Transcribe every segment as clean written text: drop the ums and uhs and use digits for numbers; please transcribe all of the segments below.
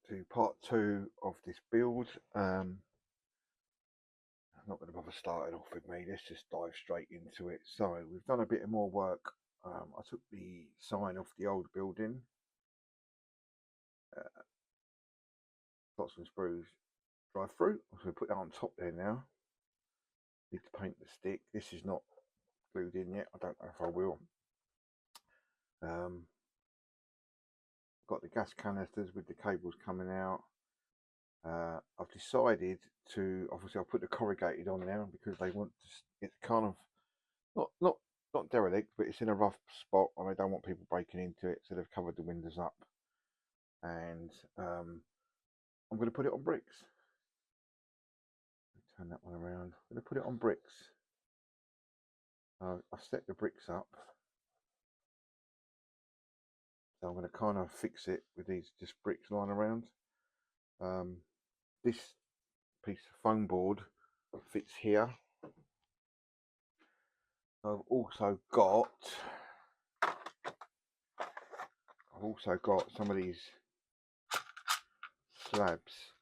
to part 2 of this build. I'm not going to bother starting off with me, let's just dive straight into it. So we've done a bit more work. I took the sign off the old building, got some sprues drive through, so we put that on top there now. Need to paint the stick. This is not glued in yet, I don't know if I will. Got the gas canisters with the cables coming out. I've decided to, obviously I'll put the corrugated on now because they want to, it's kind of not derelict, but it's in a rough spot and I don't want people breaking into it, so they've covered the windows up. And I'm going to put it on bricks. Turn that one around. I'm going to put it on bricks. I've set the bricks up, so I'm going to kind of fix it with these just bricks lying around. This piece of foam board fits here. I've also got some of these slabs.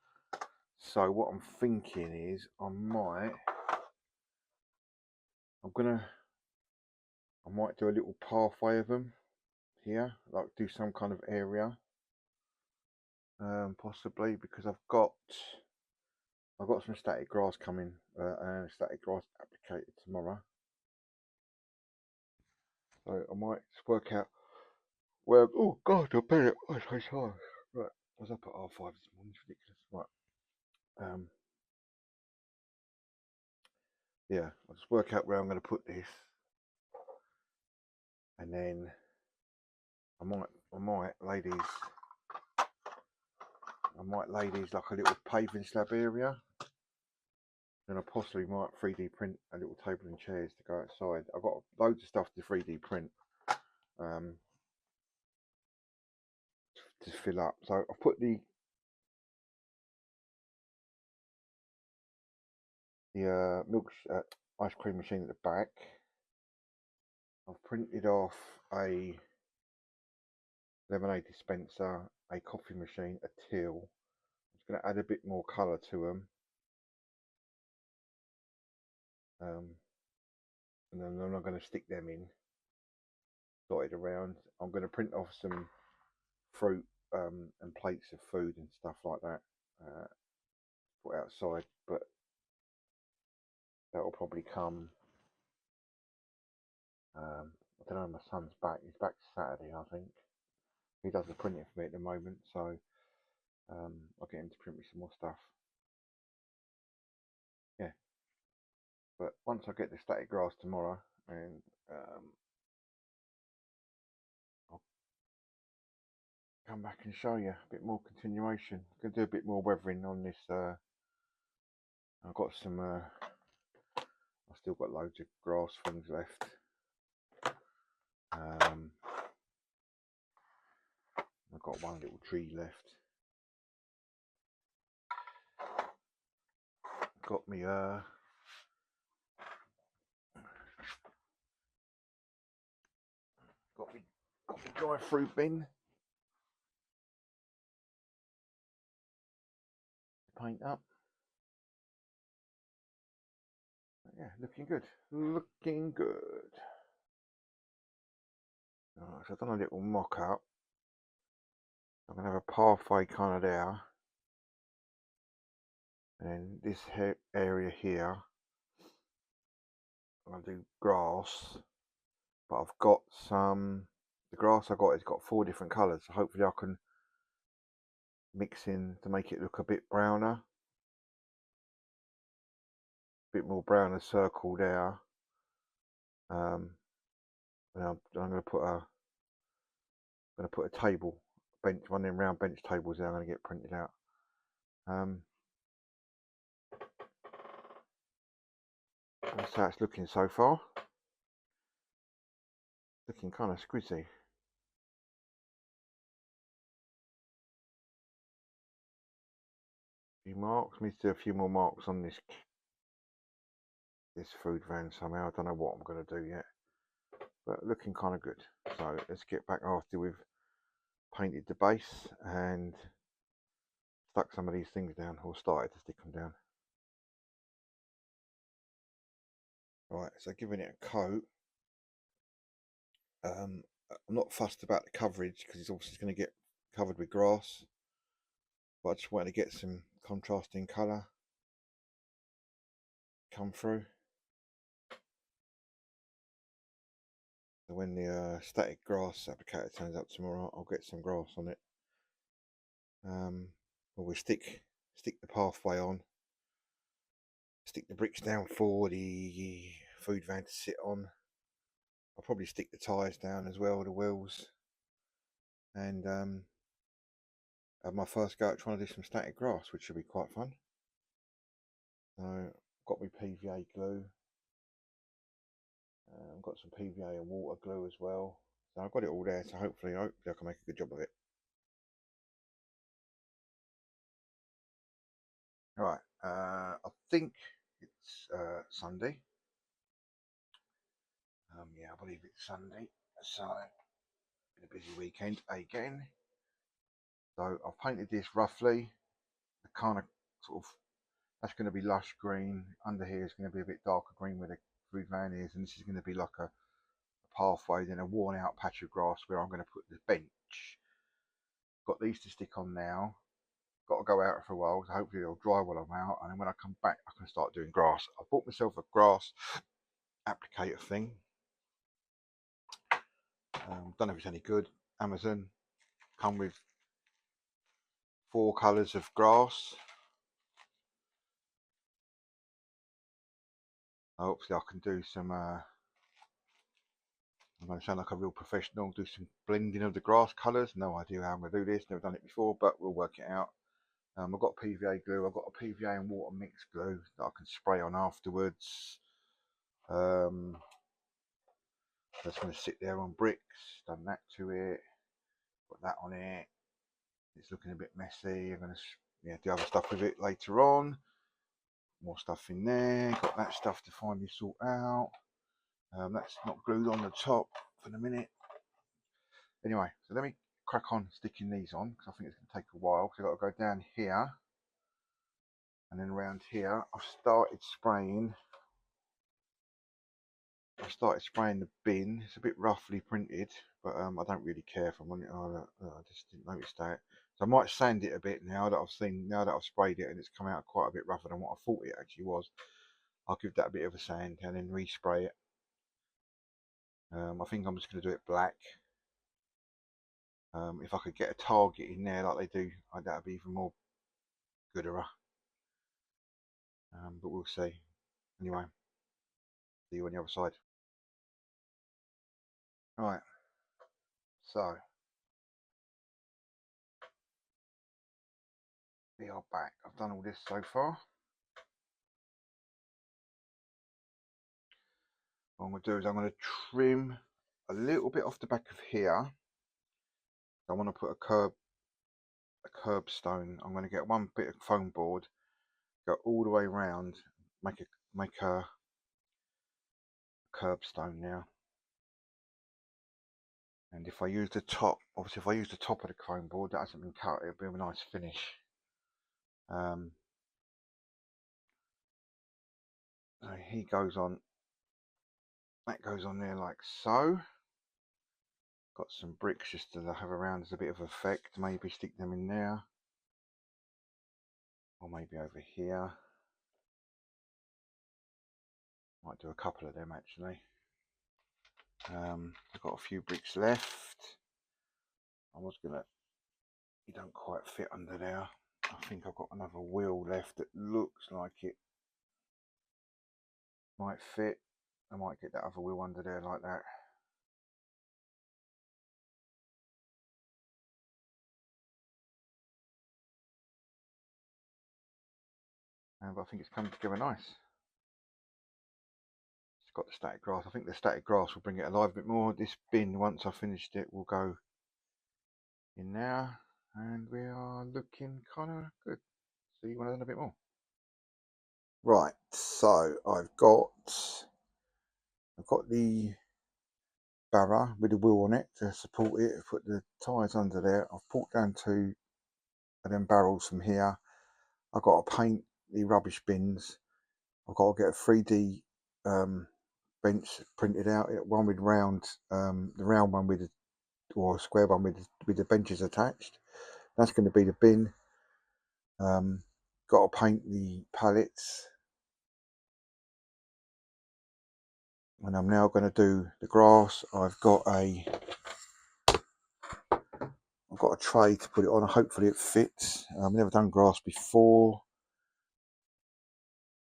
So what I'm thinking is I might do a little pathway of them here, like do some kind of area, possibly, because I've got some static grass coming and static grass applicated tomorrow. So I might just work out where. Oh God, I bet it was so hard. Right, I was up at R5 this morning. It's ridiculous. Right. Yeah, I'll just work out where I'm going to put this, and then I might lay these like a little paving slab area. Then I possibly might 3D print a little table and chairs to go outside. I've got loads of stuff to 3D print to fill up. So I've put the ice cream machine at the back. I've printed off a lemonade dispenser, a coffee machine, a till. I'm just going to add a bit more colour to them. And then I'm not going to stick them in, dotted around. I'm going to print off some fruit and plates of food and stuff like that, put outside, but that will probably come. I don't know, my son's back. He's back Saturday, I think. He does the printing for me at the moment, so I'll get him to print me some more stuff. Yeah, but once I get the static grass tomorrow, and I'll come back and show you a bit more continuation. I'm going to do a bit more weathering on this. I've got some. I've still got loads of grass things left. I've got one little tree left. Got me dry fruit bin. Paint up. Yeah, looking good. Looking good. Alright, so I've done a little mock up. I'm going to have a pathway kind of there. And this area here, I'm going to do grass. But I've got the grass I got has got 4 different colours. So hopefully I can mix in to make it look a bit browner. A bit more browner circle there. And I'm going to put a table, bench, one of them round bench tables there. I'm going to get printed out. That's how it's looking so far. Looking kind of squizzy. A few marks. Need to do a few more marks on this food van somehow. I don't know what I'm going to do yet, but looking kind of good. So let's get back after we've painted the base and stuck some of these things down, or started to stick them down. Right, so giving it a coat. I'm not fussed about the coverage because it's obviously going to get covered with grass, but I just wanted to get some contrasting colour come through. So when the static grass applicator turns up tomorrow, I'll get some grass on it. Well, we stick the pathway on, stick the bricks down for the food van to sit on. I'll probably stick the tyres down as well, the wheels, and have my first go at trying to do some static grass, which should be quite fun. So I've got my PVA glue. I've got some PVA and water glue as well. So I've got it all there, so hopefully I can make a good job of it. Right, I think it's Sunday. Yeah, I believe it's Sunday. So, been a busy weekend again. So I've painted this roughly. The kind of sort of, that's going to be lush green. Under here is going to be a bit darker green where the food van is, and this is going to be like a pathway, then a worn out patch of grass where I'm going to put the bench. Got these to stick on now. Got to go out for a while, so hopefully they'll dry while I'm out, and then when I come back I can start doing grass. I bought myself a grass applicator thing. Don't know if it's any good. Amazon, come with 4 colours of grass. Hopefully I can do some I'm going to sound like a real professional, do some blending of the grass colours. No idea how I'm going to do this, never done it before, but we'll work it out. I've got PVA glue, I've got a PVA and water mixed glue that I can spray on afterwards. That's going to sit there on bricks, done that to it, put that on it. It's looking a bit messy. I'm going to do other stuff with it later on. More stuff in there, got that stuff to finally sort out. That's not glued on the top for the minute. Anyway, so let me crack on sticking these on because I think it's going to take a while because I've got to go down here and then around here. I've started spraying the bin. It's a bit roughly printed, but I don't really care if I'm on it. I just didn't notice that. So I might sand it a bit now that I've sprayed it and it's come out quite a bit rougher than what I thought it actually was. I'll give that a bit of a sand and then respray it. I think I'm just going to do it black. If I could get a target in there like they do, that would be even more gooder. But we'll see. Anyway, see you on the other side. Right, so we are back. I've done all this so far. What I'm going to do is I'm going to trim a little bit off the back of here. I want to put a curb stone. I'm going to get one bit of foam board, go all the way around, make a curb stone now. And if I use the top, obviously if I use the top of the foam board that hasn't been cut, it'll be a nice finish. He goes on, that goes on there like so. Got some bricks just to have around as a bit of effect. Maybe stick them in there, or maybe over here. Might do a couple of them actually. I've got a few bricks left. You don't quite fit under there. I think I've got another wheel left that looks like it might fit. I might get that other wheel under there like that. But I think it's coming together nice. It's got the static grass. I think the static grass will bring it alive a bit more. This bin, once I finished it, will go in there, and we are looking kind of good. See you when I've done a bit more. Right, so I've got the barra with the wheel on it to support it. Put the tyres under there. I've pulled down 2 and then barrels from here. I've got to paint the rubbish bins. I've got to get a 3D bench printed out. One with round, the round one with or a square one with the benches attached. That's going to be the bin. Got to paint the pallets, and I'm now going to do the grass. I've got a tray to put it on. Hopefully it fits. I've never done grass before.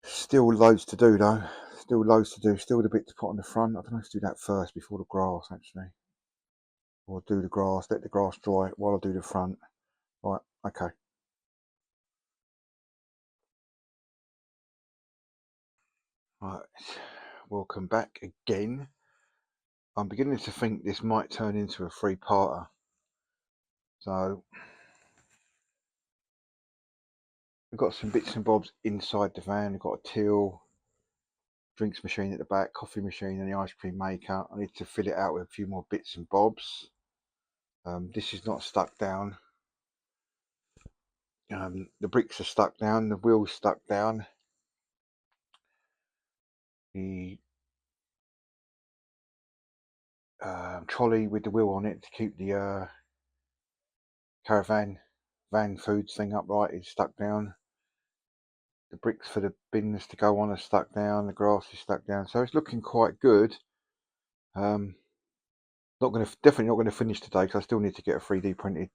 Still loads to do though. Still loads to do. Still a bit to put on the front. I don't know if to do that first before the grass actually, or do the grass. Let the grass dry while I do the front. Right. Okay. Right. Welcome back again. I'm beginning to think this might turn into a three-parter. So we've got some bits and bobs inside the van. We've got a till, drinks machine at the back, coffee machine, and the ice cream maker. I need to fill it out with a few more bits and bobs. This is not stuck down. The bricks are stuck down, the wheel's stuck down. The trolley with the wheel on it to keep the van foods thing upright is stuck down. The bricks for the bins to go on are stuck down. The grass is stuck down, so it's looking quite good. Definitely not going to finish today because I still need to get a 3D printed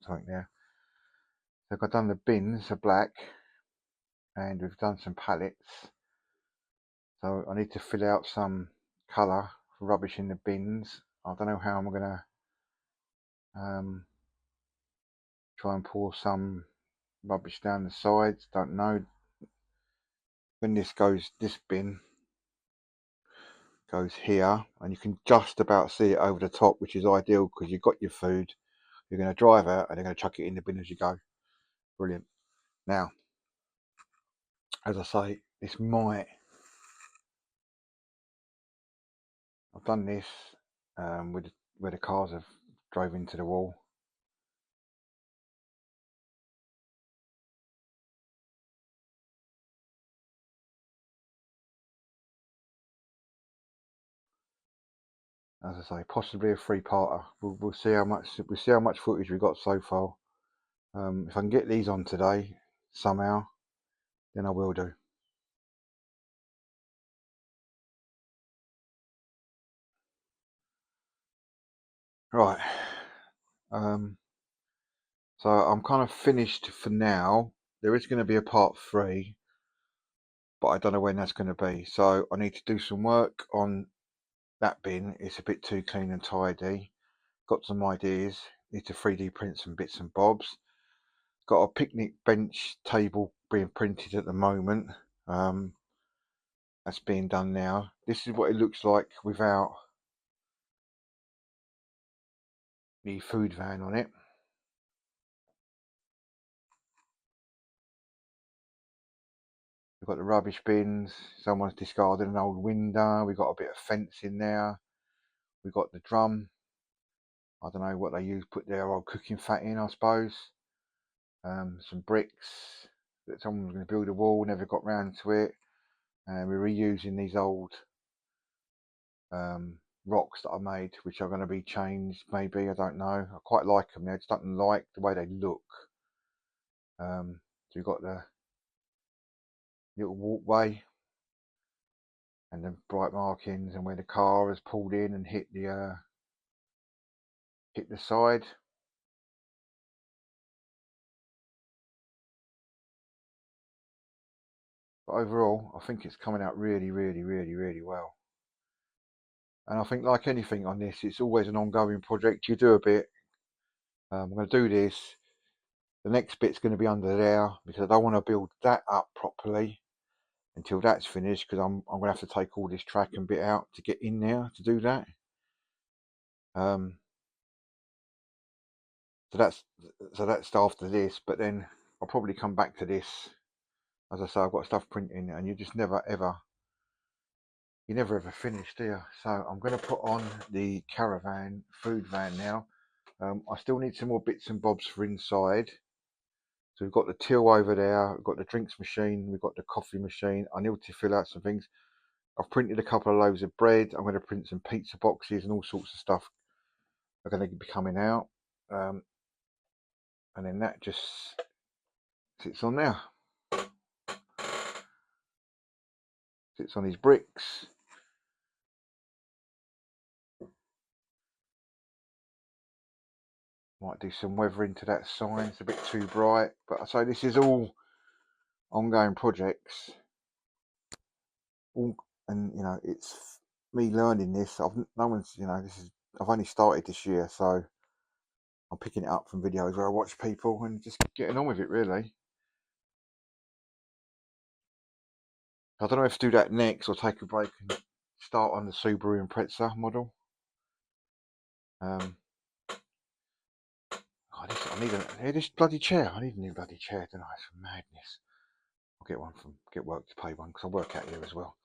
something there. So I've done the bins are black, and we've done some pallets. So I need to fill out some colour for rubbish in the bins. I don't know how I'm going to try and pour some rubbish down the sides. Don't know. When this bin goes here, and you can just about see it over the top, which is ideal because you've got your food. You're going to drive out and you're going to chuck it in the bin as you go. Brilliant. Now, as I say, I've done this where the cars have drove into the wall. As I say, possibly a three-parter. We'll see how much footage we've got so far. If I can get these on today somehow, then I will do. Right. So I'm kind of finished for now. There is going to be a part 3, but I don't know when that's going to be. So I need to do some work on that bin. It's a bit too clean and tidy. Got some ideas. Need to 3D print some bits and bobs. Got a picnic bench table being printed at the moment. That's being done now. This is what it looks like without the food van on it. We've got the rubbish bins. Someone's discarded an old window. We've got a bit of fence in there. We've got the drum. I don't know what they use. Put their old cooking fat in, I suppose. Some bricks that someone was going to build a wall, never got round to it. And we're reusing these old rocks that I made, which are going to be changed maybe. I don't know. I quite like them. I just don't like the way they look. So we've got the little walkway and the bright markings, and where the car has pulled in and hit the side. But overall, I think it's coming out really, really, really, really well. And I think, like anything on this, it's always an ongoing project. You do a bit. I'm going to do this. The next bit's going to be under there because I don't want to build that up properly until that's finished, because I'm going to have to take all this track and bit out to get in there to do that. So that's after this, but then I'll probably come back to this. As I say, I've got stuff printing, and you never ever finish, do you? So I'm going to put on the caravan food van now. I still need some more bits and bobs for inside. So we've got the till over there, we've got the drinks machine, we've got the coffee machine. I need to fill out some things. I've printed a couple of loaves of bread. I'm going to print some pizza boxes and all sorts of stuff are going to be coming out. And then that just sits on there. Sits on his bricks. Might do some weathering to that sign. It's a bit too bright. But I say this is all ongoing projects. And you know, it's me learning this. No one's, you know, I've only started this year, so I'm picking it up from videos where I watch people and just getting on with it, really. I don't know if to do that next or take a break and start on the Subaru Impreza model. I need this bloody chair. I need a new bloody chair tonight. It's madness. I'll get work to pay one because I work out here as well.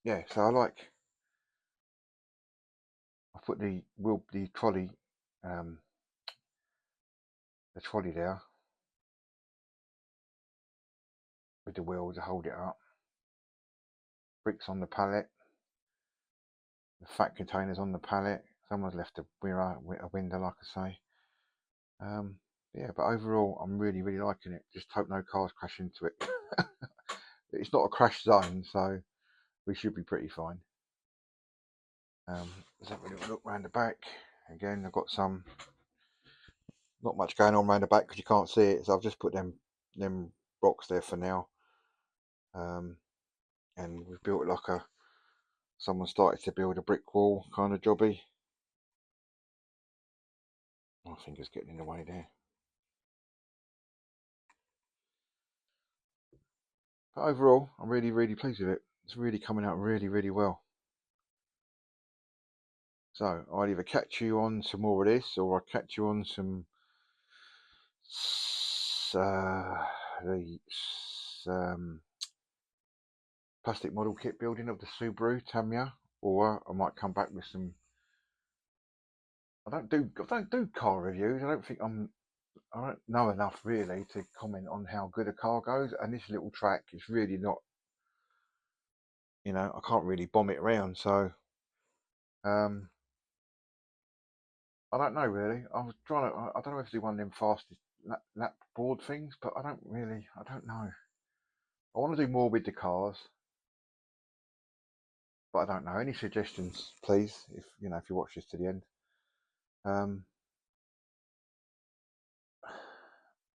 Yeah, so I put the trolley there with the wheel to hold it up. Bricks on the pallet. The fat containers on the pallet. Someone's left a window, like I say. Yeah, but overall, I'm really liking it. Just hope no cars crash into it. It's not a crash zone, so we should be pretty fine. Let's have a little look round the back. Again, I've got not much going on round the back because you can't see it, so I've just put them rocks there for now. And we've built like someone started to build a brick wall kind of jobby. My finger's getting in the way there. But overall, I'm really pleased with it. It's really coming out really well. So I'll either catch you on some more of this, or I'll catch you on some plastic model kit building of the Subaru Tamiya, or I might come back with some. I don't do car reviews. I don't know enough really to comment on how good a car goes, and this little track is really not, you know, I can't really bomb it around, so I don't know really. I was trying to, I don't know if to do one of them fastest lap board things, but I don't know. I want to do more with the cars, but I don't know. Any suggestions, please, if you watch this to the end. I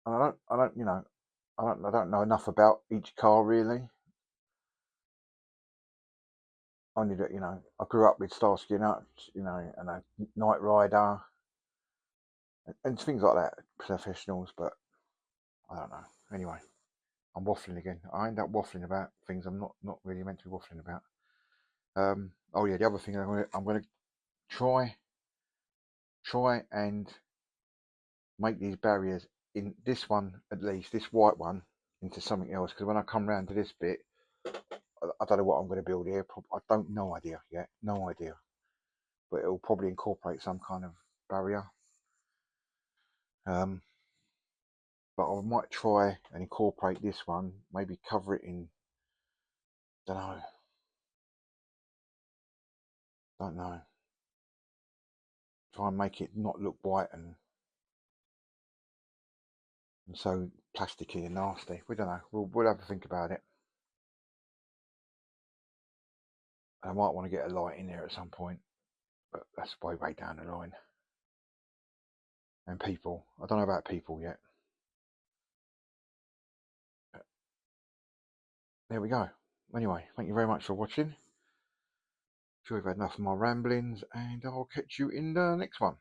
don't know enough about each car really. Only that, I grew up with Starsky and Hutch, and a Knight Rider and things like that, professionals, but I don't know. Anyway, I'm waffling again. I end up waffling about things I'm not really meant to be waffling about. Oh yeah, the other thing I'm going to try and make these barriers, in this one at least, this white one, into something else, because when I come round to this bit, I don't know what I'm going to build here. I don't no idea yet, no idea, but it will probably incorporate some kind of barrier. But I might try and incorporate this one, maybe cover it in, don't know, try and make it not look white and so plasticky and nasty. We don't know. We'll have to think about it. I might want to get a light in there at some point, but that's way down the line. And people, I don't know about people yet. But there we go. Anyway, thank you very much for watching. Sure you've had enough of my ramblings, and I'll catch you in the next one.